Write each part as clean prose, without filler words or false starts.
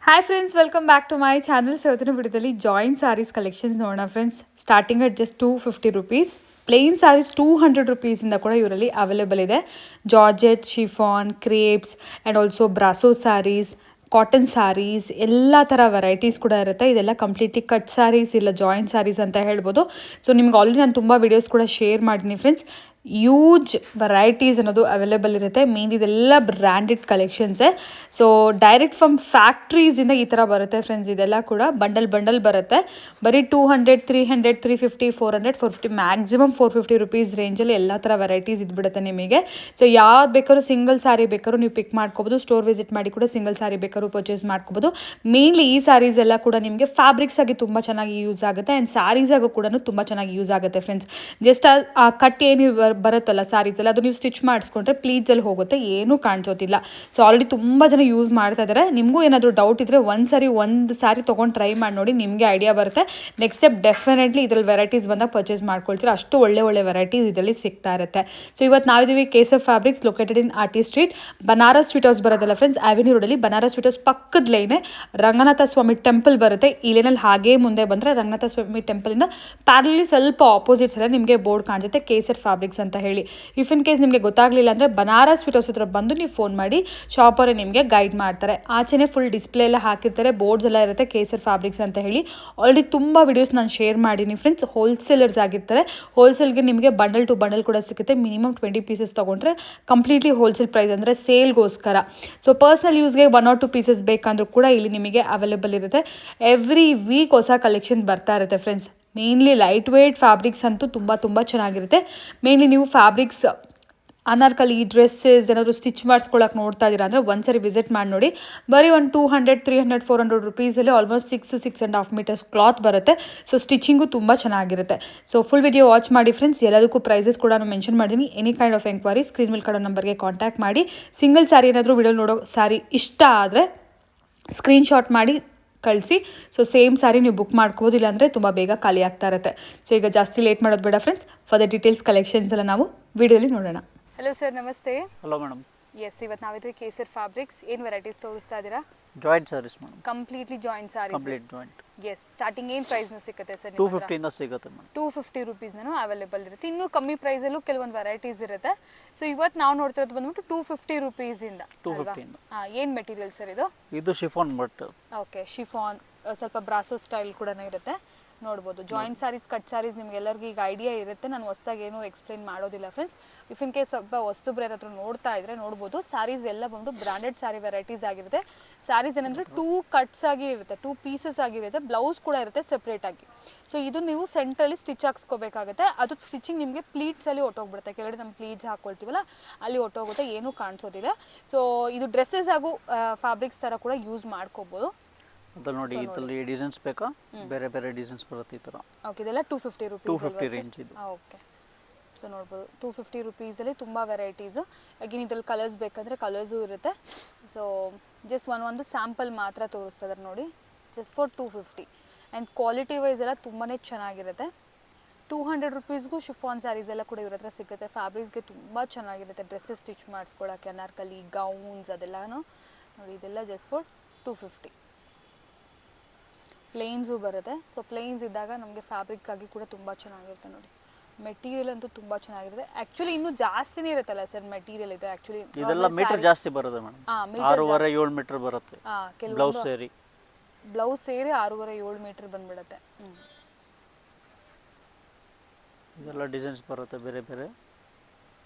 Hi friends, welcome back to my channel. So ಇವತ್ತಿನ ವಿಡಿಯೋದಲ್ಲಿ joint sarees collections ನೋಡೋಣ friends. Starting at just 250 rupees. Plain sarees 200 ರುಪೀಸಿಂದ ಕೂಡ ಇವರಲ್ಲಿ ಅವೈಲೇಬಲ್ ಇದೆ. Georgette, chiffon, crepes and also brasso sarees, cotton sarees, ಎಲ್ಲ ಥರ varieties ಕೂಡ ಇರುತ್ತೆ. ಇದೆಲ್ಲ ಕಂಪ್ಲೀಟ್ಲಿ ಕಟ್ ಸ್ಯಾರೀಸ್ ಇಲ್ಲ ಜಾಯಿಂಟ್ ಸ್ಯಾರೀಸ್ ಅಂತ ಹೇಳ್ಬೋದು. ಸೊ ನಿಮ್ಗೆ ಆಲ್ರೆಡಿ ನಾನು ತುಂಬ ವೀಡಿಯೋಸ್ ಕೂಡ ಶೇರ್ ಮಾಡಿದ್ದೀನಿ ಫ್ರೆಂಡ್ಸ್. ಯೂಜ್ ವೆರೈಟೀಸ್ ಅನ್ನೋದು ಅವೈಲೇಬಲ್ ಇರುತ್ತೆ. ಮೇನ್ ಇದೆಲ್ಲ ಬ್ರ್ಯಾಂಡೆಡ್ ಕಲೆಕ್ಷನ್ಸೇ. ಸೊ ಡೈರೆಕ್ಟ್ ಫ್ರಮ್ ಫ್ಯಾಕ್ಟ್ರೀಸಿಂದ ಈ ಥರ ಬರುತ್ತೆ ಫ್ರೆಂಡ್ಸ್. ಇದೆಲ್ಲ ಕೂಡ ಬಂಡಲ್ ಬರುತ್ತೆ. ಬರೀ 200, 300, 350, 400, 450, ಮ್ಯಾಕ್ಸಿಮಮ್ 450 ರುಪೀಸ್ ರೇಂಜಲ್ಲಿ ಎಲ್ಲ ಥರ ವೆರೈಟೀಸ್ ಇದ್ಬಿಡುತ್ತೆ ನಿಮಗೆ. ಸೊ ಯಾವ್ದು ಬೇಕಾದ್ರೂ ಸಿಂಗಲ್ ಸ್ಯಾರಿ ಬೇಕಾದ್ರೂ ನೀವು ಪಿಕ್ ಮಾಡ್ಕೋಬೋದು. ಸ್ಟೋರ್ ವಿಸಿಟ್ ಮಾಡಿ ಕೂಡ ಸಿಂಗಲ್ ಸ್ಯಾರಿ ಬೇಕಾದ್ರೂ ಪರ್ಚೇಸ್ ಮಾಡ್ಕೋಬೋದು. ಮೇನ್ಲಿ ಈ ಸ್ಯಾರೀಸ್ ಎಲ್ಲ ಕೂಡ ನಿಮಗೆ ಫ್ಯಾಬ್ರಿಕ್ಸ್ ಆಗಿ ತುಂಬ ಚೆನ್ನಾಗಿ ಯೂಸ್ ಆಗುತ್ತೆ ಆ್ಯಂಡ್ ಸ್ಯಾರೀಸ್ ಆಗು ಕೂಡ ತುಂಬ ಚೆನ್ನಾಗಿ ಯೂಸ್ ಆಗುತ್ತೆ ಫ್ರೆಂಡ್ಸ್. ಜಸ್ಟ್ ಆ ಕಟ್ ಏನು ಬರುತ್ತಲ್ಲ ಸ್ಯಾರೀಸ್ ಎಲ್ಲ, ಅದು ನೀವು ಸ್ಟಿಚ್ ಮಾಡಿಸ್ಕೊಂಡ್ರೆ ಪ್ಲೀಟ್ಸಲ್ಲಿ ಹೋಗುತ್ತೆ, ಏನೂ ಕಾಣಿಸೋದಿಲ್ಲ. ಸೊ ಆಲ್ರೆಡಿ ತುಂಬ ಜನ ಯೂಸ್ ಮಾಡ್ತಾ ಇದ್ದಾರೆ. ನಿಮಗೂ ಏನಾದರೂ ಡೌಟ್ ಇದ್ದರೆ ಒಂದು ಸ್ಯಾರಿ ತೊಗೊಂಡು ಟ್ರೈ ಮಾಡಿ ನೋಡಿ, ನಿಮಗೆ ಐಡಿಯಾ ಬರುತ್ತೆ. ನೆಕ್ಸ್ಟ್ ಸ್ಟೆಪ್ ಡೆಫಿನೆಟ್ಲಿ ಇದರಲ್ಲಿ ವೆರೈಟೀಸ್ ಬಂದಾಗ ಪರ್ಚೇಸ್ ಮಾಡ್ಕೊಳ್ತೀರಾ. ಅಷ್ಟು ಒಳ್ಳೆ ವೆರೈಟೀಸ್ ಇದರಲ್ಲಿ ಸಿಗ್ತಾ ಇರುತ್ತೆ. ಸೊ ಇವತ್ತು ನಾವಿದ್ದೀವಿ Kesar Fabrics, located in RT Street, Banaras Sweet House ಬರೋದಲ್ಲ ಫ್ರೆಂಡ್ಸ್, ಅವೆನ್ಯೂ ರೋಡಲ್ಲಿ. ಬನಾರಸ್ ಸ್ವೀಟ್ ಹೌಸ್ ಪಕ್ಕದ ಲೈನೇ ರಂಗನಾಥ ಸ್ವಾಮಿ ಟೆಂಪಲ್ ಬರುತ್ತೆ. ಈ ಲೈನಲ್ಲಿ ಹಾಗೇ ಮುಂದೆ ಬಂದರೆ ರಂಗನಾಥ ಸ್ವಾಮಿ ಟೆಂಪಲಿಂದ ಪ್ಯಾರಲಿ ಸ್ವಲ್ಪ ಆಪೋಸಿಟ್ ಸೈಡ್ ನಿಮಗೆ ಬೋರ್ಡ್ ಕಾಣಿಸುತ್ತೆ, ಕೇಸರ್ ಫ್ಯಾಬ್ರಿಕ್ಸ್ ಅಂತ ಹೇಳಿ. ಇಫ್ ಇನ್ ಕೇಸ್ ನಿಮಗೆ ಗೊತ್ತಾಗಲಿಲ್ಲ ಅಂದರೆ ಬನಾರಸ್ ಸ್ವೀಟ್ ಹೌಸ್ ಹತ್ರ ಬಂದು ನೀವು ಫೋನ್ ಮಾಡಿ, ಶಾಪರೇ ನಿಮಗೆ ಗೈಡ್ ಮಾಡ್ತಾರೆ. ಆಚೆನೇ ಫುಲ್ ಡಿಸ್ಪ್ಲೇ ಎಲ್ಲ ಹಾಕಿರ್ತಾರೆ, ಬೋರ್ಡ್ಸ್ ಎಲ್ಲ ಇರುತ್ತೆ ಕೇಸರ್ ಫ್ಯಾಬ್ರಿಕ್ಸ್ ಅಂತ ಹೇಳಿ. ಆಲ್ರೆಡಿ ತುಂಬ ವಿಡಿಯೋಸ್ ನಾನು ಶೇರ್ ಮಾಡೀನಿ ಫ್ರೆಂಡ್ಸ್. ಹೋಲ್ಸೇಲರ್ಸ್ ಆಗಿರ್ತಾರೆ. ಹೋಲ್ಸೇಲ್ಗೆ ನಿಮಗೆ ಬಂಡಲ್ ಟು ಬಂಡಲ್ ಕೂಡ ಸಿಗುತ್ತೆ. ಮಿನಿಮಮ್ 20 ಪೀಸಸ್ ತೊಗೊಂಡ್ರೆ ಕಂಪ್ಲೀಟ್ಲಿ ಹೋಲ್ಸೇಲ್ ಪ್ರೈಸ್, ಅಂದರೆ ಸೇಲ್ಗೋಸ್ಕರ. ಸೊ ಪರ್ಸನಲ್ ಯೂಸ್ಗೆ 1 or 2 ಪೀಸಸ್ ಬೇಕಂದ್ರೂ ಕೂಡ ಇಲ್ಲಿ ನಿಮಗೆ ಅವೈಲೇಬಲ್ ಇರುತ್ತೆ. ಎವ್ರಿ ವೀಕ್ ಹೊಸ ಕಲೆಕ್ಷನ್ ಬರ್ತಾ ಇರುತ್ತೆ friends. Mainly light weight fabrics ಅಂತೂ ತುಂಬ ಚೆನ್ನಾಗಿರುತ್ತೆ. ಮೇನ್ಲಿ ನೀವು ಫ್ಯಾಬ್ರಿಕ್ಸ್ ಅನಾರ್ಕಲಿ ಡ್ರೆಸ್ಸಸ್ ಏನಾದರೂ ಸ್ಟಿಚ್ ಮಾಡಿಸ್ಕೊಳಕ್ಕೆ ನೋಡ್ತಾ ಇದ್ದೀರಾ ಅಂದರೆ ಒಂದ್ಸರಿ ವಿಸಿಟ್ ಮಾಡಿ ನೋಡಿ. ಬರೀ ಒಂದು 200, 300, 400 ರುಪೀಸಲ್ಲಿ ಆಲ್ಮೋಸ್ಟ್ 6.5 ಮೀಟರ್ಸ್ ಕ್ಲಾತ್ ಬರುತ್ತೆ. ಸೊ ಸ್ಟಿಚಿಂಗು ತುಂಬ ಚೆನ್ನಾಗಿರುತ್ತೆ. ಸೊ ಫುಲ್ ವಿಡಿಯೋ ವಾಚ್ ಮಾಡಿ ಫ್ರೆಂಡ್ಸ್. ಎಲ್ಲದಕ್ಕೂ ಪ್ರೈಸಸ್ ಕೂಡ ನಾನು ಮೆನ್ಷನ್ ಮಾಡಿದ್ದೀನಿ. Any kind of enquiry screen ಮೇಲೆ ಕೊಡೋ ನಂಬರ್ಗೆ ಕಾಂಟ್ಯಾಕ್ಟ್ ಮಾಡಿ. ಸಿಂಗಲ್ ಸ್ಯಾರಿ ಏನಾದರೂ ವಿಡಿಯೋ ನೋಡೋ ಸ್ಯಾರಿ ಇಷ್ಟ ಆದರೆ ಸ್ಕ್ರೀನ್ಶಾಟ್ ಮಾಡಿ ಕಳಿಸಿ. ಸೊ ಸೇಮ್ ಸ್ಯಾರಿ ನೀವು ಬುಕ್ ಮಾಡ್ಕೋಬೋದು, ಇಲ್ಲಾಂದರೆ ತುಂಬ ಬೇಗ ಖಾಲಿ ಆಗ್ತಾ ಇರುತ್ತೆ. ಸೊ ಈಗ ಜಾಸ್ತಿ ಲೇಟ್ ಮಾಡೋದು ಬೇಡ friends. For the details collections ಎಲ್ಲ ನಾವು ವಿಡಿಯೋಲಿ ನೋಡೋಣ. ಹಲೋ ಸರ್, ನಮಸ್ತೆ. Hello madam. ಎಸ್, ಇವತ್ತು ನಾವಿದ್ವಿ ಕೇಸರ್ ಫ್ಯಾಬ್ರಿಕ್ಸ್. ಏನು ವೆರೈಟೀಸ್ ತೋರಿಸ್ತಾ ಇದ್ದೀರಾ? Joint sarees madam. Completely joint sarees. Complete joint. Yes, starting ಏನು ಪ್ರೈಸ್ನ ಸಿಗುತ್ತೆ ಸರ್? 250 ಇಂದ ಸಿಗುತ್ತೆ ಮೇಡಮ್. 250 ರುಪೀಸ್ನೂ ಅವೈಲೇಬಲ್ ಇರುತ್ತೆ. ಇನ್ನೂ ಕಮ್ಮಿ ಪ್ರೈಸಲ್ಲೂ ಕೆಲವೊಂದು ವೆರೈಟೀಸ್ ಇರುತ್ತೆ. ಸೊ ಇವತ್ತು ನಾವು ನೋಡ್ತಿರೋದು ಬಂದ್ಬಿಟ್ಟು 250 ರುಪೀಸಿಂದ. 250 ಇಂದ. ಏನು ಮೆಟೀರಿಯಲ್ ಸರ್ ಇದು? ಇದು ಶಿಫಾನ್ ಬಟ್. ಓಕೆ, ಶಿಫಾನ್, ಸ್ವಲ್ಪ ಬ್ರಾಸೋ ಸ್ಟೈಲ್ ಕೂಡ ಇರುತ್ತೆ. ನೋಡ್ಬೋದು ಜಾಯಿಂಟ್ ಸ್ಯಾರೀಸ್, ಕಟ್ ಸ್ಯಾರೀಸ್ ನಿಮ್ಗೆಲ್ಲರಿಗೂ ಈಗ ಐಡಿಯಾ ಇರುತ್ತೆ. ನಾನು ಹೊಸ್ದಾಗಿ ಏನೂ ಎಕ್ಸ್ಪ್ಲೈನ್ ಮಾಡೋದಿಲ್ಲ ಫ್ರೆಂಡ್ಸ್. ಇಫ್ ಇನ್ ಕೇಸ್ ಸ್ವಲ್ಪ ಹೊಸಬ್ರು ಯಾರಾದರೂ ನೋಡ್ತಾ ಇದ್ರೆ ನೋಡ್ಬೋದು. ಸ್ಯಾರೀಸ್ ಎಲ್ಲ ಬಂದು ಬ್ರಾಂಡೆಡ್ ಸ್ಯಾರಿ ವೆರೈಟೀಸ್ ಆಗಿರುತ್ತೆ. ಸ್ಯಾರೀಸ್ ಏನಂದರೆ 2 ಕಟ್ಸ್ ಆಗಿ ಇರುತ್ತೆ, 2 ಪೀಸಸ್ ಆಗಿರುತ್ತೆ. ಬ್ಲೌಸ್ ಕೂಡ ಇರುತ್ತೆ ಸೆಪ್ರೇಟ್ ಆಗಿ. ಸೊ ಇದು ನೀವು ಸೆಂಟ್ರಲ್ಲಿ ಸ್ಟಿಚ್ ಹಾಕ್ಸ್ಕೋಬೇಕಾಗುತ್ತೆ. ಅದು ಸ್ಟಿಚಿಂಗ್ ನಿಮಗೆ ಪ್ಲೀಟ್ಸಲ್ಲಿ ಹೊಟ್ಟೋಗ್ಬಿಡುತ್ತೆ. ಕೆಳಗಡೆ ನಮ್ಮ ಪ್ಲೀಟ್ಸ್ ಹಾಕ್ಕೊಳ್ತೀವಲ್ಲ ಅಲ್ಲಿ ಹೊಟ್ಟೋಗುತ್ತೆ, ಏನೂ ಕಾಣಿಸೋದಿಲ್ಲ. ಸೊ ಇದು ಡ್ರೆಸ್ಸಸ್ ಹಾಗೂ ಫ್ಯಾಬ್ರಿಕ್ಸ್ ಥರ ಕೂಡ ಯೂಸ್ ಮಾಡ್ಕೋಬೋದು. ಅದ್ರಲ್ಲಿ ನೋಡಿ, ಇದರಲ್ಲಿ ಡಿಸೈನ್ಸ್ ಬೇಕಾ? ಬೇರೆ ಡಿಸೈನ್ಸ್ ಬರುತ್ತೆ ಈ ಥರ. ಓಕೆ, ಇದೆಲ್ಲ 250 ರುಪೀಸ್. 250 ರೇಂಜ್ ಇದು. ಓಕೆ, ಸೊ ನೋಡ್ಬೋದು 250 ರುಪೀಸಲ್ಲಿ ತುಂಬ ವೆರೈಟೀಸು. ಅಗೇನ್ ಇದ್ರಲ್ಲಿ ಕಲರ್ಸ್ ಬೇಕಂದರೆ ಕಲರ್ಸು ಇರುತ್ತೆ. ಸೊ ಜಸ್ಟ್ ಒಂದು ಸ್ಯಾಂಪಲ್ ಮಾತ್ರ ತೋರಿಸ್ತಾ ಇದ್ದಾರೆ ನೋಡಿ, just for 250. And quality wise ಎಲ್ಲ ತುಂಬಾ ಚೆನ್ನಾಗಿರುತ್ತೆ. 200 ರುಪೀಸ್ಗೂ ಶಿಫಾನ್ ಸ್ಯಾರೀಸ್ ಎಲ್ಲ ಕೂಡ ಇವ್ರ ಹತ್ರ ಸಿಗುತ್ತೆ. ಫ್ಯಾಬ್ರಿಕ್ಸ್ಗೆ ತುಂಬ ಚೆನ್ನಾಗಿರುತ್ತೆ. ಡ್ರೆಸ್ಸಸ್ ಸ್ಟಿಚ್ ಮಾಡಿಸ್ಕೊಳ್ಳೋಕ್ಕೆ, ಅನಾರ್ಕಲಿ, ಗೌನ್ಸ್ ಅದೆಲ್ಲನೂ ನೋಡಿ. ಇದೆಲ್ಲ ಜಸ್ಟ್ ಫಾರ್ 250. ಪ್ಲೇನ್ಸು ಬರುತ್ತೆ. ಸೊ ಪ್ಲೇನ್ಸ್ ಇದ್ದಾಗ ನಮಗೆ ಫ್ಯಾಬ್ರಿಕ್ ಆಗಿ ಕೂಡ ತುಂಬ ಚೆನ್ನಾಗಿರುತ್ತೆ ನೋಡಿ. ಮೆಟೀರಿಯಲ್ ಅಂತೂ ತುಂಬ ಚೆನ್ನಾಗಿರುತ್ತೆ. ಆ್ಯಕ್ಚುಲಿ ಇನ್ನೂ ಜಾಸ್ತಿನೇ ಇರುತ್ತಲ್ಲ ಸರ್ ಮೆಟೀರಿಯಲ್ ಇದು? ಆ್ಯಕ್ಚುಲಿ ಇದೆಲ್ಲ ಮೀಟರ್ ಜಾಸ್ತಿ ಬರುತ್ತೆ ಮೇಡಮ್. 6.5-7 ಮೀಟರ್ ಬರುತ್ತೆ. ಬ್ಲೌಸ್ ಸೇರಿ 6.5-7 ಮೀಟರ್ ಬಂದ್ಬಿಡುತ್ತೆ. ಇದೆಲ್ಲ ಡಿಸೈನ್ಸ್ ಬರುತ್ತೆ ಬೇರೆ.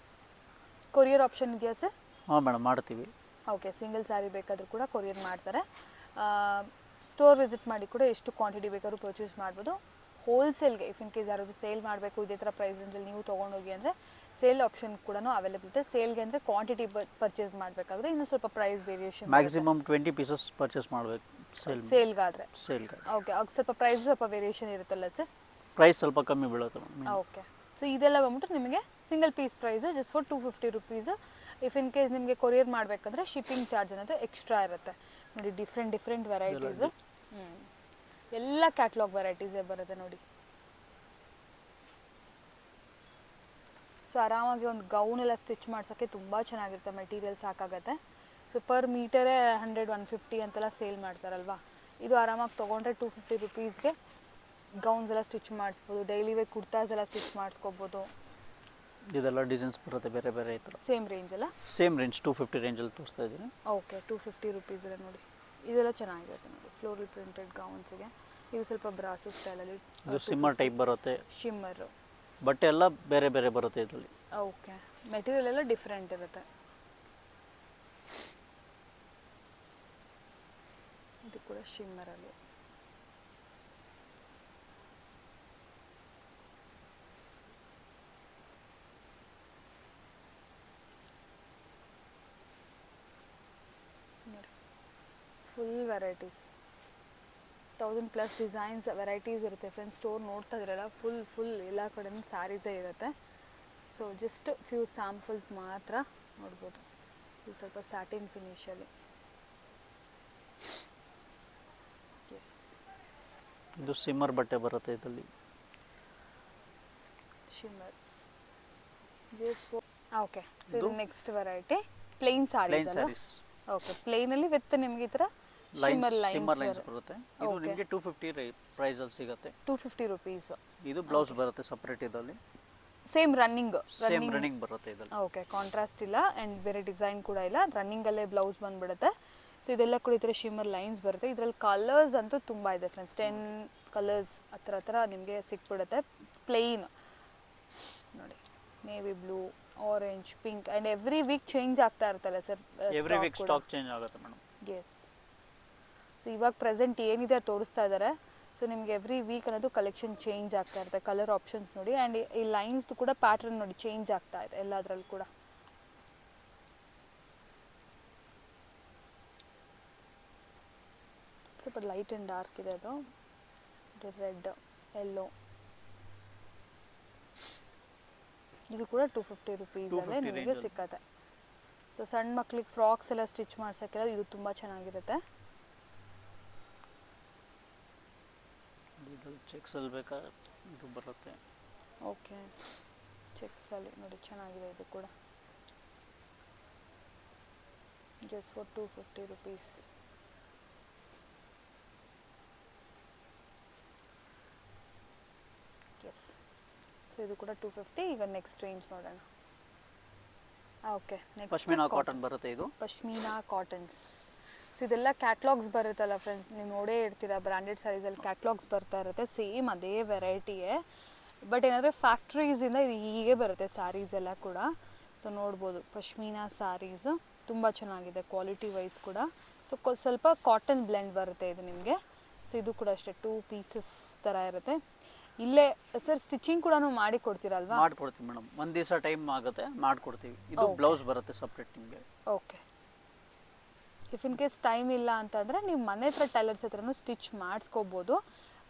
ಕೊರಿಯರ್ ಆಪ್ಷನ್ ಇದೆಯಾ ಸರ್? ಹಾಂ ಮೇಡಮ್, ಮಾಡ್ತೀವಿ. ಓಕೆ, ಸಿಂಗಲ್ ಸ್ಯಾರಿ ಬೇಕಾದರೂ ಕೂಡ ಕೊರಿಯರ್ ಮಾಡ್ತಾರೆ. ಸ್ಟೋರ್ ವಿಸಿಟ್ ಮಾಡಿ ಕೂಡ ಎಷ್ಟು ಕ್ವಾಂಟಿಟಿ ಬೇಕಾದ್ರೂ ಪರ್ಚೇಸ್ ಮಾಡ್ಬೋದು. ಹೋಲ್ಸೇಲ್ಗೆ ಇಫ್ ಇನ್ ಕೇಸ್ ಯಾರಾದರೂ ಸೇಲ್ ಮಾಡಬೇಕು ಇದೇ ಥರ ಪ್ರೈಸ್ ರೇಂಜಲ್ಲಿ ನೀವು ತೊಗೊಂಡೋಗಿ ಅಂದರೆ ಸೇಲ್ ಆಪ್ಷನ್ ಕೂಡ ಅವೈಲೇಬಲ್ ಇದೆ. ಸೇಲ್ಗೆ ಅಂದರೆ ಕ್ವಾಂಟಿಟಿ ಪರ್ಚೇಸ್ ಮಾಡಬೇಕಾದ್ರೆ ಇನ್ನೂ ಸ್ವಲ್ಪ price variation. Maximum 20 pieces purchase ಮಾಡಬೇಕು ಸೇಲ್ಗಾದರೆ. ಓಕೆ, ಆಗ ಸ್ವಲ್ಪ ಪ್ರೈಸ್ ಸ್ವಲ್ಪ ವೇರಿಯೇಷನ್ ಇರುತ್ತಲ್ಲ ಸರ್? ಪ್ರೈಸ್ ಸ್ವಲ್ಪ ಕಮ್ಮಿ ಬೀಳುತ್ತೆ ಮೇಡಮ್. ಓಕೆ, ಸೊ ಇದೆಲ್ಲ ಬಂದ್ಬಿಟ್ಟು ನಿಮಗೆ single piece price just for 250 rupees. If in case ನಿಮಗೆ ಕೊರಿಯರ್ ಮಾಡಬೇಕಂದ್ರೆ ಶಿಪ್ಪಿಂಗ್ ಚಾರ್ಜ್ ಅನ್ನೋದು ಎಕ್ಸ್ಟ್ರಾ ಇರುತ್ತೆ ನೋಡಿ. Different varieties. ಎಲ್ಲ ಕ್ಯಾಟ್ಲಾಗ್ ವೆರೈಟೀಸೇ ಬರುತ್ತೆ ನೋಡಿ. ಸೊ ಆರಾಮಾಗಿ ಒಂದು ಗೌನ್ ಎಲ್ಲ ಸ್ಟಿಚ್ ಮಾಡ್ಸೋಕ್ಕೆ ತುಂಬ ಚೆನ್ನಾಗಿರುತ್ತೆ. ಮೆಟೀರಿಯಲ್ ಸಾಕಾಗತ್ತೆ. ಸೊ ಪರ್ ಮೀಟರೇ 100-150 ಅಂತೆಲ್ಲ ಸೇಲ್ ಮಾಡ್ತಾರಲ್ವಾ. ಇದು ಆರಾಮಾಗಿ ತೊಗೊಂಡ್ರೆ 250 ರುಪೀಸ್ಗೆ ಗೌನ್ಸ್ ಎಲ್ಲ ಸ್ಟಿಚ್ ಮಾಡಿಸ್ಬೋದು, ಡೈಲಿ ವೇರ್ ಕುರ್ತಾಸ್ ಎಲ್ಲ ಸ್ಟಿಚ್ ಮಾಡಿಸ್ಕೋಬೋದು. ಇದೆಲ್ಲ ಡಿಸೈನ್ಸ್ ಬರುತ್ತೆ ಬೇರೆ ಬೇರೆ ಈ ಥರ. ಸೇಮ್ ರೇಂಜ್ ಅಲ್ಲ? ಸೇಮ್ ರೇಂಜ್ 250 ರೇಂಜಲ್ಲಿ ತೋರಿಸ್ತಾ ಇದ್ದೀನಿ. ಓಕೆ, 250 ರುಪೀಸಲ್ಲೇ ನೋಡಿ. ಇದೆಲ್ಲ ಚೆನ್ನಾಗಿರುತ್ತೆ ನೋಡಿ, ಫ್ಲೋರಲ್ ಪ್ರಿಂಟೆಡ್ ಗೌನ್ಸಿಗೆ. ಇದು ಸ್ವಲ್ಪ ಬ್ರಾಸೋ ಸ್ಟೈಲಲ್ಲಿ. ಇದು ಸಿಮ್ಮರ್ ಟೈಪ್ ಬರುತ್ತೆ. ಶಿಮ್ಮರು. ಬಟ್ಟೆ ಎಲ್ಲ ಬೇರೆ ಬೇರೆ ಬರುತ್ತೆ ಇದರಲ್ಲಿ. ಓಕೆ, ಮೆಟೀರಿಯಲ್ ಎಲ್ಲ ಡಿಫ್ರೆಂಟ್ ಇರುತ್ತೆ. ಇದು ಕೂಡ ಶಿಮ್ಮರಲ್ಲಿ. ಫುಲ್ ವೆರೈಟೀಸ್, 1000+ ಡಿಸೈನ್ಸ್ ವೆರೈಟೀಸ್ ಇರುತ್ತೆ ಫ್ರೆಂಡ್ಸ್. ಸ್ಟೋರ್ ನೋಡ್ತಾ ಇದ್ರಲ್ಲ, ಫುಲ್ ಎಲ್ಲ ಕಡೆನೂ ಸ್ಯಾರೀಸೇ ಇರುತ್ತೆ. ಸೊ ಜಸ್ಟ್ ಫ್ಯೂ ಸ್ಯಾಂಪಲ್ಸ್ ಮಾತ್ರ ನೋಡ್ಬೋದು. ಇದು ಸ್ವಲ್ಪ ಸ್ಯಾಟಿನ್ ಫಿನಿಷಲ್ಲಿ. ಎಸ್, ಇದು ಸಿಮ್ಮರ್ ಬಟ್ಟೆ ಬರುತ್ತೆ ಇದರಲ್ಲಿ. ಶಿಮ್ಮರ್. ಓಕೆ, ಸೊ ಇದು next variety plain saris. Okay, ಪ್ಲೇನಲ್ಲಿ ವಿತ್ ನಿಮಗೆ ಈ ಥರ ಶಿಮ್ಮರ್ ಲೈನ್ಸ್ ಬರುತ್ತೆ. ಇದು ನಿಮಗೆ 250 ಪ್ರೈಸ್ ಅಲ್ಲಿ ಸಿಗುತ್ತೆ. 250 ರುಪೀಸ್. ಇದು ಬ್ಲೌಸ್ ಬರುತ್ತೆ ಸಪರೇಟ್ ಇದರಲ್ಲಿ. ಸೇಮ್ ರನ್ನಿಂಗ್ ಬರುತ್ತೆ ಇದರಲ್ಲಿ. ಓಕೆ, ಕಾಂಟ್ರಾಸ್ಟ್ ಇಲ್ಲ ಆ್ಯಂಡ್ ಬೇರೆ ಡಿಸೈನ್ ಕೂಡ ಇಲ್ಲ, ರನ್ನಿಂಗಲ್ಲೇ ಬ್ಲೌಸ್ ಬಂದ್ಬಿಡುತ್ತೆ. ಸೊ ಇದೆಲ್ಲ ಕೂಡ ಈ ಥರ ಶಿಮ್ಮರ್ ಲೈನ್ಸ್ ಬರುತ್ತೆ. ಇದರಲ್ಲಿ ಕಲರ್ಸ್ ಅಂತೂ ತುಂಬ ಇದೆ ಫ್ರೆಂಡ್ಸ್, 10 ಕಲರ್ಸ್ ಹತ್ರ ನಿಮಗೆ ಸಿಕ್ಬಿಡುತ್ತೆ. ಪ್ಲೇನ್ ನೋಡಿ, navy blue, orange, pink and every week change ಆಗ್ತಾ ಇರುತ್ತಲ್ಲ sir? Every week stock change ಆಗುತ್ತೆ ಮೇಡಮ್. ಎಸ್. ಸೊ ಇವಾಗ ಪ್ರೆಸೆಂಟ್ ಏನಿದೆ ತೋರಿಸ್ತಾ ಇದ್ದಾರೆ. ಸೊ ನಿಮಗೆ ಎವ್ರಿ ವೀಕ್ ಅನ್ನೋದು ಕಲೆಕ್ಷನ್ ಚೇಂಜ್ ಆಗ್ತಾ ಇರುತ್ತೆ. ಕಲರ್ ಆಪ್ಷನ್ಸ್ ನೋಡಿ, ಆ್ಯಂಡ್ ಈ ಲೈನ್ಸ್ ಕೂಡ ಪ್ಯಾಟ್ರನ್ ನೋಡಿ ಚೇಂಜ್ ಆಗ್ತಾ ಇದೆ ಎಲ್ಲದರಲ್ಲೂ ಕೂಡ. ಸ್ವಲ್ಪ ಲೈಟ್ ಆ್ಯಂಡ್ ಡಾರ್ಕ್ ಇದೆ ಅದು. Red, yellow. ಇದು ಕೂಡ 250 ರುಪೀಸಲ್ಲೇ ನಿಮಗೆ ಸಿಕ್ಕತ್ತೆ. ಸೊ ಸಣ್ಣ ಮಕ್ಳಿಗೆ ಫ್ರಾಕ್ಸ್ ಎಲ್ಲ ಸ್ಟಿಚ್ ಮಾಡ್ಸೋಕ್ಕೆಲ್ಲ ಇದು ತುಂಬ ಚೆನ್ನಾಗಿರುತ್ತೆ. ಚೆಕ್ಸಲ್ಲಿ ಬೇಕಾ ಇದು ಬರುತ್ತೆ. ಓಕೆ, ಚೆಕ್ಸಲ್ಲಿ ನೋಡಿ ಚೆನ್ನಾಗಿದೆ ಇದು ಕೂಡ. Just for 250 rupees. Yes, so ಇದು ಕೂಡ 250. ಈಗ ನೆಕ್ಸ್ಟ್ ರೇಂಜ್ ನೋಡೋಣ. ಓಕೆ, ನೆಕ್ಸ್ಟ್ ಪಶ್ಮೀನಾ ಕಾಟನ್ ಬರುತ್ತೆ. ಇದು ಪಶ್ಮೀನಾ ಕಾಟನ್ಸ್. ಸೊ ಇದೆಲ್ಲ ಕ್ಯಾಟ್ಲಾಗ್ಸ್ ಬರುತ್ತಲ್ಲ ಫ್ರೆಂಡ್ಸ್, ನೀವು ನೋಡೇ ಇರ್ತೀರಾ, ಬ್ರ್ಯಾಂಡೆಡ್ ಸ್ಯಾರೀಸಲ್ಲಿ ಕ್ಯಾಟ್ಲಾಗ್ಸ್ ಬರ್ತಾ ಇರುತ್ತೆ. ಸೇಮ್ ಅದೇ ವೆರೈಟಿಯೇ, ಬಟ್ ಏನಾದರೆ ಫ್ಯಾಕ್ಟ್ರೀಸಿಂದ ಇದು ಹೀಗೆ ಬರುತ್ತೆ ಸ್ಯಾರೀಸ್ ಎಲ್ಲ ಕೂಡ. ಸೊ ನೋಡ್ಬೋದು, ಪಶ್ಮೀನಾ ಸ್ಯಾರೀಸ್ ತುಂಬ ಚೆನ್ನಾಗಿದೆ ಕ್ವಾಲಿಟಿ ವೈಸ್ ಕೂಡ. ಸೊ ಸ್ವಲ್ಪ ಕಾಟನ್ ಬ್ಲೆಂಡ್ ಬರುತ್ತೆ ಇದು ನಿಮಗೆ. ಸೊ ಇದು ಕೂಡ ಅಷ್ಟೇ 2 ಪೀಸಸ್ ಥರ ಇರುತ್ತೆ. ಇಲ್ಲೇ ಸರ್ ಸ್ಟಿಚಿಂಗ್ ಕೂಡ ಮಾಡಿ ಕೊಡ್ತೀರಲ್ವಾ? ಮಾಡ್ಕೊಡ್ತೀವಿ ಮೇಡಮ್, ಒಂದು ದಿವಸ ಟೈಮ್ ಆಗುತ್ತೆ, ಮಾಡ್ಕೊಡ್ತೀವಿ. ಇದು ಬ್ಲೌಸ್ ಬರುತ್ತೆ ಸಪ್ರೇಟ್ ನಿಮಗೆ. Okay, if in case time ಇಲ್ಲ ಅಂತಂದರೆ ನೀವು ಮನೆ ಹತ್ರ ಟೈಲರ್ಸ್ ಹತ್ರನೂ ಸ್ಟಿಚ್ ಮಾಡಿಸ್ಕೋಬೋದು.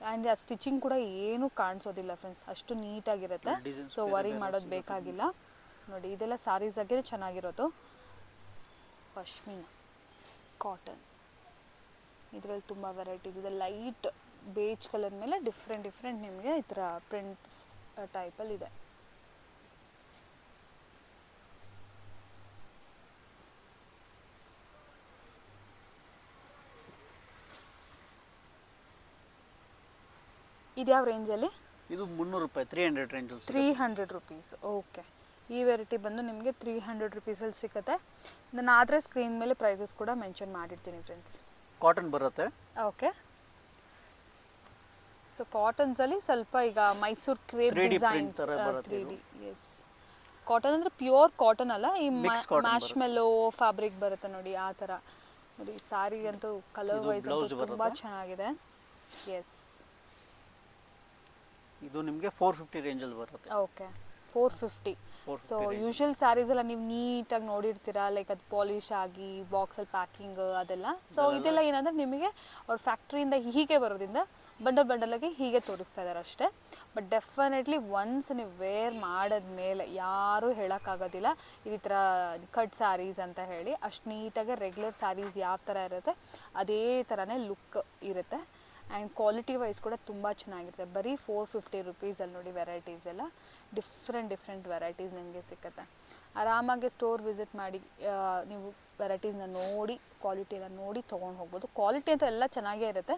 ಆ್ಯಂಡ್ ಆ ಸ್ಟಿಚಿಂಗ್ ಕೂಡ ಏನೂ ಕಾಣಿಸೋದಿಲ್ಲ ಫ್ರೆಂಡ್ಸ್, ಅಷ್ಟು ನೀಟಾಗಿರುತ್ತೆ. ಸೊ ವರಿ ಮಾಡೋದು ಬೇಕಾಗಿಲ್ಲ. ನೋಡಿ, ಇದೆಲ್ಲ ಸ್ಯಾರೀಸ್ ಆಗಿ ಚೆನ್ನಾಗಿರೋದು. ಪಶ್ಮೀನಾ ಕಾಟನ್, ಇದರಲ್ಲಿ ತುಂಬ ವೆರೈಟೀಸ್ ಇದೆ. ಲೈಟ್ ಬೇಜ್ ಕಲರ್ ಮೇಲೆ ಡಿಫ್ರೆಂಟ್ ನಿಮಗೆ ಈ ಥರ ಪ್ರಿಂಟ್ಸ್ ಟೈಪಲ್ಲಿ ಇದೆ. ಇದು ಯಾವ ರೇಂಜಲ್ಲಿ? ಇದು 300 ರೂಪಾಯಿ, 300 ರೇಂಜಲ್ಲಿ. 300 ರುಪೀಸ್. ಓಕೆ, ಈ ವೆರೈಟಿ ಬಂದು ನಿಮಗೆ 300 ರುಪೀಸಲ್ಲಿ ಸಿಗುತ್ತೆ. ನಾನು ಆದರೆ ಸ್ಕ್ರೀನ್ ಮೇಲೆ ಪ್ರೈಸಸ್ ಕೂಡ ಮೆನ್ಷನ್ ಮಾಡಿರ್ತೀನಿ ಫ್ರೆಂಡ್ಸ್. ಕಾಟನ್ ಬರುತ್ತೆ. ಓಕೆ, ಸೊ ಕಾಟನ್ಸಲ್ಲಿ ಸ್ವಲ್ಪ ಈಗ Mysuru crepe designs 3D. Yes, cotton ಅಂದರೆ ಪ್ಯೂರ್ ಕಾಟನ್ ಅಲ್ಲ, ಈ ಮ್ಯಾಶ್ ಮೆಲ್ಲೋ ಫ್ಯಾಬ್ರಿಕ್ ಬರುತ್ತೆ ನೋಡಿ, ಆ ಥರ ನೋಡಿ. ಸ್ಯಾರಿ ಅಂತೂ ಕಲರ್ ವೈಸ್ ಅಂತೂ ತುಂಬ ಚೆನ್ನಾಗಿದೆ. ಎಸ್, ಇದು ನಿಮಗೆ 450 ರೇಂಜಲ್ಲಿ ಬರುತ್ತೆ. ಓಕೆ, 450. ಸೊ ಯೂಶುವಲ್ ಸ್ಯಾರೀಸ್ ಎಲ್ಲ ನೀವು ನೀಟಾಗಿ ನೋಡಿರ್ತೀರಾ, ಲೈಕ್ ಅದು ಪಾಲಿಶ್ ಆಗಿ ಬಾಕ್ಸಲ್ಲಿ ಪ್ಯಾಕಿಂಗ್ ಅದೆಲ್ಲ. ಸೊ ಇದೆಲ್ಲ ಏನಂದರೆ ನಿಮಗೆ ಅವ್ರ ಫ್ಯಾಕ್ಟ್ರಿಯಿಂದ ಹೀಗೆ ಬರೋದ್ರಿಂದ ಬಂಡಲಾಗಿ ಹೀಗೆ ತೋರಿಸ್ತಾ ಇದ್ದಾರೆ ಅಷ್ಟೇ. ಬಟ್ ಡೆಫಿನೆಟ್ಲಿ ಒನ್ಸ್ ನೀವು ವೇರ್ ಮಾಡಿದ್ಮೇಲೆ ಯಾರೂ ಹೇಳೋಕ್ಕಾಗೋದಿಲ್ಲ ಈ ಥರ ಕಟ್ ಸ್ಯಾರೀಸ್ ಅಂತ ಹೇಳಿ. ಅಷ್ಟು ನೀಟಾಗಿ ರೆಗ್ಯುಲರ್ ಸ್ಯಾರೀಸ್ ಯಾವ ಥರ ಇರುತ್ತೆ ಅದೇ ಥರನೇ ಲುಕ್ ಇರುತ್ತೆ. ಆ್ಯಂಡ್ ಕ್ವಾಲಿಟಿ ವೈಸ್ ಕೂಡ ತುಂಬ ಚೆನ್ನಾಗಿರುತ್ತೆ. ಬರೀ 450 ರುಪೀಸಲ್ಲಿ ನೋಡಿ ವೆರೈಟೀಸ್ ಎಲ್ಲ ಡಿಫ್ರೆಂಟ್ ವೆರೈಟೀಸ್ ನಿಮಗೆ ಸಿಗುತ್ತೆ. ಆರಾಮಾಗಿ ಸ್ಟೋರ್ ವಿಸಿಟ್ ಮಾಡಿ ನೀವು ವೆರೈಟೀಸ್ನ ನೋಡಿ ಕ್ವಾಲಿಟಿ ಎಲ್ಲ ನೋಡಿ ತೊಗೊಂಡು ಹೋಗ್ಬೋದು. ಕ್ವಾಲಿಟಿ ಅಂತ ಎಲ್ಲ ಚೆನ್ನಾಗೇ ಇರುತ್ತೆ,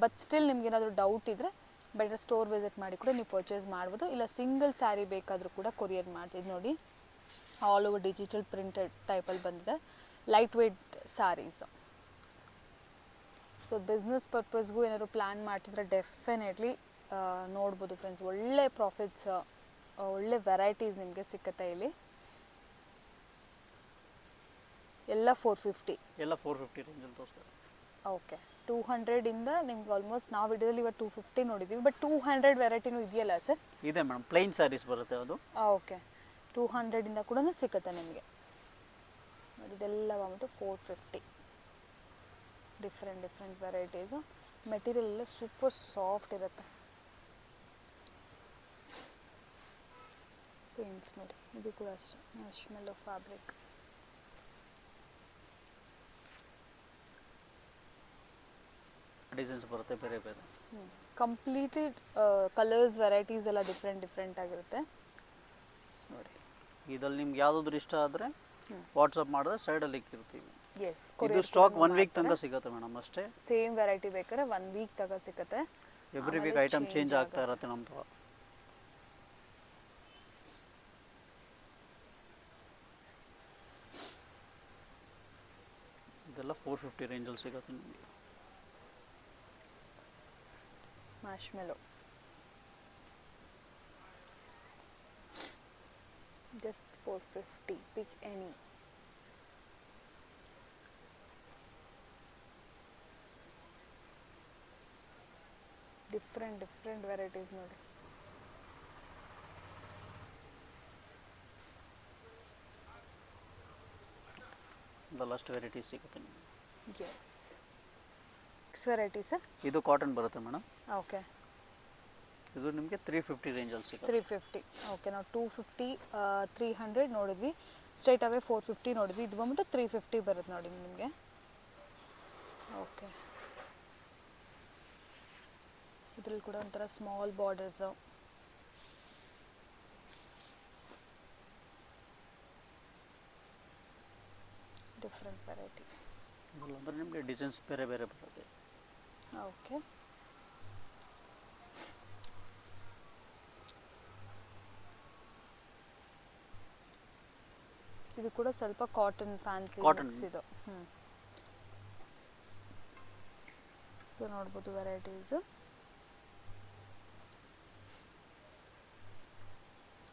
ಬಟ್ ಸ್ಟಿಲ್ ನಿಮ್ಗೇನಾದರೂ ಡೌಟ್ ಇದ್ದರೆ ಬೆಟರ್ ಸ್ಟೋರ್ ವಿಸಿಟ್ ಮಾಡಿ ಕೂಡ ನೀವು ಪರ್ಚೇಸ್ ಮಾಡ್ಬೋದು. ಇಲ್ಲ ಸಿಂಗಲ್ ಸ್ಯಾರಿ ಬೇಕಾದರೂ ಕೂಡ ಕೊರಿಯರ್ ಮಾಡ್ತಿದ್ದು ನೋಡಿ. ಆಲ್ ಓವರ್ ಡಿಜಿಟಲ್ ಪ್ರಿಂಟೆಡ್ ಟೈಪಲ್ಲಿ ಬಂದಿದೆ, light weight saris. So business ಪರ್ಪಸ್ಗೂ ಏನಾದ್ರು ಪ್ಲ್ಯಾನ್ ಮಾಡ್ತಿದ್ರೆ ಡೆಫಿನೆಟ್ಲಿ ನೋಡ್ಬೋದು ಫ್ರೆಂಡ್ಸ್. ಒಳ್ಳೆ ಪ್ರಾಫಿಟ್ಸ್, ಒಳ್ಳೆ ವೆರೈಟೀಸ್ ನಿಮಗೆ ಸಿಕ್ಕತ್ತೆ ಇಲ್ಲಿ. ಎಲ್ಲ 450 ಎಲ್ಲ 450 ರೇಂಜಲ್ಲಿ ತೋರಿಸ್ತಾರೆ. ಓಕೆ, 200ಇಂದ ನಿಮ್ಗೆ ಆಲ್ಮೋಸ್ಟ್ ನಾವು ವಿಡಿಯೋಲಿ ಇವತ್ತು 250 ನೋಡಿದ್ದೀವಿ, ಬಟ್ 200 ವೆರೈಟಿನೂ ಇದೆಯಲ್ಲ ಸರ್? ಇದೆ ಮೇಡಮ್, ಪ್ಲೈನ್ ಸ್ಯಾರೀಸ್ ಬರುತ್ತೆ ಅದು. ಓಕೆ, 200ಇಂದ ಕೂಡ ಸಿಕ್ಕತ್ತೆ ನಿಮಗೆ ನೋಡಿ. ಇದೆಲ್ಲ ಬಂದ್ಬಿಟ್ಟು 450. Different varieties. ಮೆಟೀರಿಯಲ್ ಎಲ್ಲ ಸೂಪರ್ ಸಾಫ್ಟ್ ಇರುತ್ತೆ. ಪ್ರಿಂಟ್ಸ್ ನೋಡಿ, ಇದು ಕೂಡ ಅಷ್ಟೇ ಮ್ಯಾಶ್ಮೆಲ್ಲೋ ಫ್ಯಾಬ್ರಿಕ್. ಡಿಸೈನ್ಸ್ ಬರುತ್ತೆ ಬೇರೆ ಬೇರೆ. ಕಂಪ್ಲೀಟ್ಲಿ ಕಲರ್ಸ್ ವೆರೈಟೀಸ್ ಎಲ್ಲ ಡಿಫ್ರೆಂಟ್ ಆಗಿರುತ್ತೆ ನೋಡಿ. ಇದ್ರಲ್ಲಿ ನಿಮ್ಗೆ ಯಾವುದಾದ್ರು ಇಷ್ಟ ಆದರೆ ವಾಟ್ಸಪ್ ಮಾಡಿದ್ರೆ ಸೈಡಲ್ಲಿ ಇಕ್ಕಿರ್ತೀವಿ. ಎಸ್, ಇದು ಸ್ಟಾಕ್ 1 ವೀಕ್ ತನಕ ಸಿಗುತ್ತೆ ಮೇಡಮ್ ಅಷ್ಟೇ. ಸೇಮ್ ವೆರೈಟಿ ಬೇಕಾದ್ರೆ 1 ವೀಕ್ ತನಕ ಸಿಗುತ್ತೆ. ಎವ್ರಿ ವೀಕ್ ಐಟಮ್ ಚೇಂಜ್ ಆಗ್ತಾ ಇರುತ್ತೆ ನಮ್ದು. ಇದೆಲ್ಲ 450 ರೇಂಜಲ್ಲಿ ಸಿಗುತ್ತೆ ನಿಮಗೆ. Marshmallow just 450. pick any. different varieties ನೋಡಿ. ಲಾಸ್ಟ್ ವೆರೈಟಿ ಸಿಗುತ್ತೆ ನಿಮಗೆ. Yes, next variety sir. ಇದು ಕಾಟನ್ ಬರುತ್ತೆ ಮೇಡಮ್. ಓಕೆ, ಇದು ನಿಮಗೆ 350 ರೇಂಜಲ್ಲಿ ಸಿಗುತ್ತೆ. 350. ಓಕೆ, ನಾವು 250 300 ನೋಡಿದ್ವಿ, ಸ್ಟ್ರೈಟ್ ಅವೇ 450 ನೋಡಿದ್ವಿ. ಇದು ಬಂದ್ಬಿಟ್ಟು 350 ಬರುತ್ತೆ ನೋಡಿ ನಿಮಗೆ. ಓಕೆ, ಇದರಲ್ಲಿ ಕೂಡ ಒಂಥರ ಸ್ಮಾಲ್ ಬಾರ್ಡರ್ಸು. Different varieties. ಅಂದರೆ ನಿಮಗೆ ಡಿಸೈನ್ಸ್ ಬೇರೆ ಬೇರೆ ಬರುತ್ತೆ. ಓಕೆ, ಇದು ಕೂಡ ಸ್ವಲ್ಪ ಕಾಟನ್ ಫ್ಯಾನ್ಸಿ ಮಿಕ್ಸ್ ಇದು. ಇದು ನೋಡ್ಬೋದು ವೆರೈಟೀಸ್.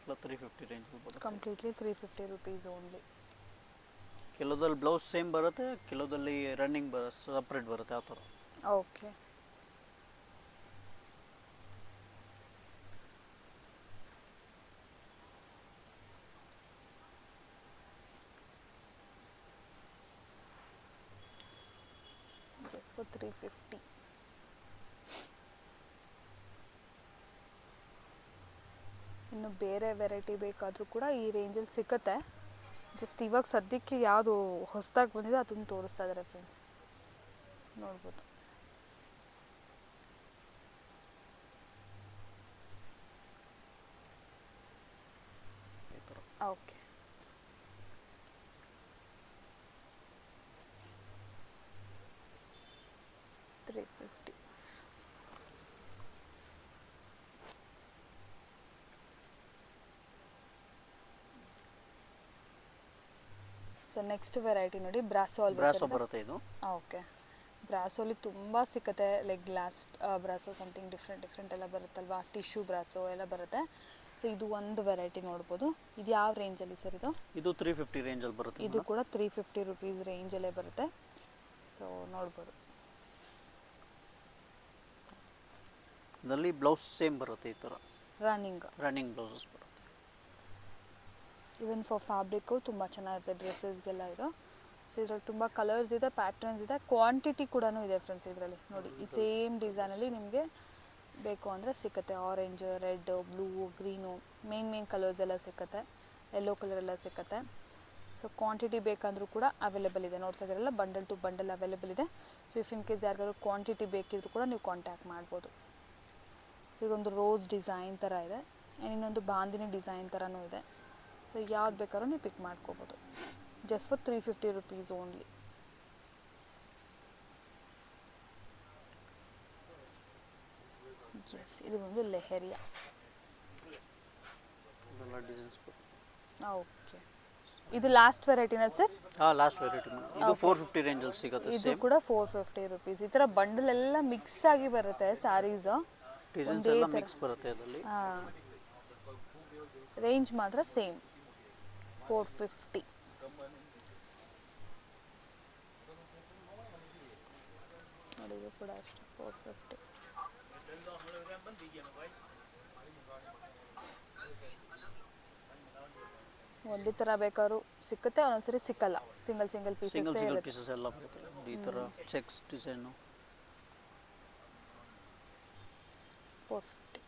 350 ರೇಂಜ್ ಬರುತ್ತೆ. Completely 350 rupees only. ಕೆಲವದಲ್ಲಿ ಬ್ಲೌಸ್ ಸೇಮ್ ಬರುತ್ತೆ, ಕೆಲವದಲ್ಲಿ ರನ್ನಿಂಗ್ ಸಪ್ರೇಟ್ ಬರುತ್ತೆ, ಆ ಥರ. Okay, just for 350. ಇನ್ನು ಬೇರೆ ವೆರೈಟಿ ಬೇಕಾದರೂ ಕೂಡ ಈ ರೇಂಜಲ್ಲಿ ಸಿಕ್ಕತ್ತೆ. ಜಸ್ಟ್ ಇವಾಗ ಸದ್ಯಕ್ಕೆ ಯಾವುದು ಹೊಸದಾಗಿ ಬಂದಿದೆ ಅದನ್ನು ತೋರಿಸ್ತಾ ಇದ್ದಾರೆ ಫ್ರೆಂಡ್ಸ್, ನೋಡ್ಬೋದು. ಓಕೆ, $350. ಸೊ ನೆಕ್ಸ್ಟ್ ವೆರೈಟಿ ನೋಡಿ, ಬ್ರಾಸೋ ಬರುತ್ತೆ ಇದು. ಓಕೆ, ಬ್ರಾಸೋಲಿ ತುಂಬ ಸಿಕ್ಕತ್ತೆ, like glass brasso something different ಎಲ್ಲ ಬರುತ್ತಲ್ವಾ, ಟಿಶ್ಯೂ ಬ್ರಾಸೋ ಎಲ್ಲ ಬರುತ್ತೆ. ಸೊ ಇದು ಒಂದು ವೆರೈಟಿ ನೋಡ್ಬೋದು. ಇದು ಯಾವ ರೇಂಜಲ್ಲಿ ಸರ್? ಇದು 350 ರೇಂಜಲ್ಲಿ ಬರುತ್ತೆ. ಇದು ಕೂಡ 350 ರುಪೀಸ್ ರೇಂಜಲ್ಲೇ ಬರುತ್ತೆ. ಸೊ ನೋಡ್ಬೋದು. ಇದರಲ್ಲಿ ಬ್ಲೌಸ್ ಸೇಮ್ ಬರುತ್ತೆ, ಈ ಥರ ರನ್ನಿಂಗ್ ಬ್ಲೌಸಸ್ ಬರುತ್ತೆ. ಇವನ್ ಫಾರ್ ಫ್ಯಾಬ್ರಿಕ್ಕು ತುಂಬ ಚೆನ್ನಾಗಿರುತ್ತೆ ಡ್ರೆಸ್ಸಸ್ಗೆಲ್ಲ ಇದು. ಸೊ ಇದ್ರಲ್ಲಿ ತುಂಬ ಕಲರ್ಸ್ ಇದೆ, ಪ್ಯಾಟರ್ನ್ಸ್ ಇದೆ, ಕ್ವಾಂಟಿಟಿ ಕೂಡ ಇದೆ ಫ್ರೆಂಡ್ಸ್ ಇದರಲ್ಲಿ ನೋಡಿ. ಈ ಸೇಮ್ ಡಿಸೈನಲ್ಲಿ ನಿಮಗೆ ಬೇಕು ಅಂದರೆ ಸಿಕ್ಕತ್ತೆ. Orange, red, blue, green, main colours ಎಲ್ಲ ಸಿಕ್ಕತ್ತೆ. ಯೆಲ್ಲೋ ಕಲರ್ ಎಲ್ಲ ಸಿಕ್ಕತ್ತೆ. ಸೊ ಕ್ವಾಂಟಿಟಿ ಬೇಕಂದ್ರೂ ಕೂಡ ಅವೈಲೇಬಲ್ ಇದೆ. ನೋಡ್ತಾ ಇದ್ದೀರಲ್ಲ, ಬಂಡಲ್ ಟು ಬಂಡಲ್ ಅವೈಲೇಬಲ್ ಇದೆ. ಸೊ ಇಫ್ ಇನ್ ಕೇಸ್ ಯಾರಿಗಾದ್ರು ಕ್ವಾಂಟಿಟಿ ಬೇಕಿದ್ರು ಕೂಡ ನೀವು ಕಾಂಟ್ಯಾಕ್ಟ್ ಮಾಡ್ಬೋದು. ಸೊ ಇದೊಂದು ರೋಸ್ ಡಿಸೈನ್ ಥರ ಇದೆ, ಇನ್ನೊಂದು ಬಾಂದಿನಿ ಡಿಸೈನ್ ಥರನೂ ಇದೆ. ಸೊ ಯಾವ್ದು ಬೇಕಾದ್ರೂ ನೀವು ಪಿಕ್ ಮಾಡ್ಕೋಬೋದು. Just for 350 rupees only. Yes, ಇದು ಒಂದು ಲೆಹರಿಯಾ. ಇದೆಲ್ಲ ಡಿಸೈನ್ಸ್. ಓಕೆ, ಇದು ಲಾಸ್ಟ್ ವೆರೈಟಿನಾ ಸರ್? Last variety. ಇದು 450 ರೇಂಜಲ್ಲಿ ಸಿಗುತ್ತೆ. ಇದು ಕೂಡ 450 rupees. ಈ ಥರ ಬಂಡಲ್ ಎಲ್ಲ ಮಿಕ್ಸ್ ಆಗಿ ಬರುತ್ತೆ ಸ್ಯಾರೀಸ್. ಡಿಸೈನ್ಸ್ ಎಲ್ಲ ಮಿಕ್ಸ್ ಬರುತ್ತೆ ಇದರಲ್ಲಿ. ರೇಂಜ್ ಮಾತ್ರ ಸೇಮ್ 450. ನೋಡಿ, ಇದು ಕೂಡ ಅಷ್ಟೇ 450. ಒಂದೇ ಥರ ಬೇಕಾದ್ರೂ ಸಿಕ್ಕುತ್ತೆ, ಒಂದೊಂದ್ಸರಿ ಸಿಕ್ಕಲ್ಲ. ಸಿಂಗಲ್ ಸಿಂಗಲ್ ಪೀಸಸ್ ಎಲ್ಲ ಬರುತ್ತೆ. ಈ ಥರ ಚೆಕ್ಸ್ ಡಿಸೈನು 450.